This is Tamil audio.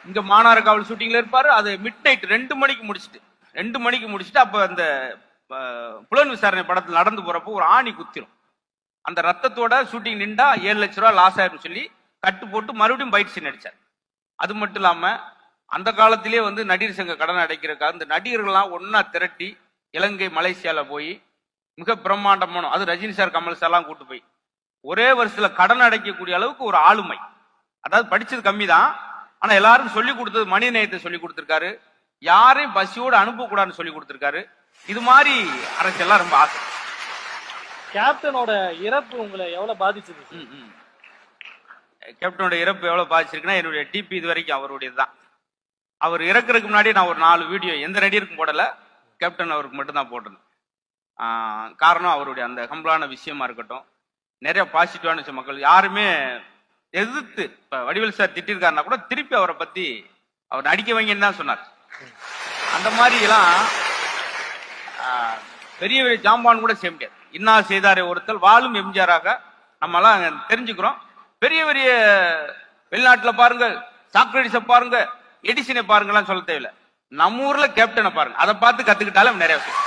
இங்க மாநகர காவல் ஷூட்டிங்ல இருப்பாரு. அது மிட் நைட் 2 மணிக்கு முடிச்சுட்டு அப்ப அந்த புலன் விசாரணை படத்தில் நடந்து போறப்போ ஒரு ஆணி குத்திரும். அந்த ரத்தத்தோட ஷூட்டிங் நின்றா 7 லட்சம் ரூபாய் லாஸ் ஆயிரும் சொல்லி கட்டு போட்டு மறுபடியும் பைட் சீன் அடிச்சார். அது மட்டும் இல்லாம அந்த காலத்திலே வந்து நடிகர் சங்க கடன் அடைக்கிறதுக்காக இந்த நடிகர்கள்லாம் ஒன்னா திரட்டி இலங்கை மலேசியால போய் மிக பிரம்மாண்டமான, அது ரஜினி சார் கமல் சார்லாம் கூட்டு போய் ஒரே வருஷத்துல கடன் அடைக்கக்கூடிய அளவுக்கு ஒரு ஆளுமை. அதாவது படிச்சது கம்மி தான், ஆனா எல்லாருக்கும் சொல்லி கொடுத்தது மனித நேயத்தை சொல்லி கொடுத்திருக்காரு. யாரையும் பசியோடு அனுப்பக்கூடாதுன்னு சொல்லி கொடுத்திருக்காரு. இது மாதிரி அரசியல்லாம் ரொம்ப ஆசை. கேப்டனோட இறப்பு உங்களை எவ்வளவு பாதிச்சது? கேப்டனோட இறப்பு எவ்வளவு பாதிச்சிருக்குன்னா, என்னுடைய டிபி இது வரைக்கும் அவருடையதுதான். அவர் இறக்குறதுக்கு முன்னாடி நான் ஒரு 4 வீடியோ எந்த நடிகருக்கும் போடல, கேப்டன் அவருக்கு மட்டும்தான் போட்டிருந்தேன். காரணம் அவருடைய அந்த ஹம்பிளான விஷயமா இருக்கட்டும், நிறைய பாசிட்டிவான விஷயம். மக்கள் யாருமே எதிர்த்து, இப்ப வடிவேல் சார் திட்டிருக்காருன்னா கூட திருப்பி அவரை பத்தி அவர் நடிக்க வைங்கன்னு தான் சொன்னார். அந்த மாதிரி எல்லாம் பெரிய பெரிய ஜாம்பான் கூட செய்ய முடியாது. இன்னா செய்தாரே ஒருத்தல் வாழும் எம்ஜிஆராக நம்ம எல்லாம் தெரிஞ்சுக்கிறோம். பெரிய பெரிய வெளிநாட்டுல பாருங்க, சாக்ரடிஸ பாருங்க, எடிசனை பாருங்கலாம் சொல்ல தேவையில்லை. நம்ம ஊர்ல கேப்டனை பாருங்க, அதை பார்த்து கத்துக்கிட்டாலும் நிறைய விஷயம்.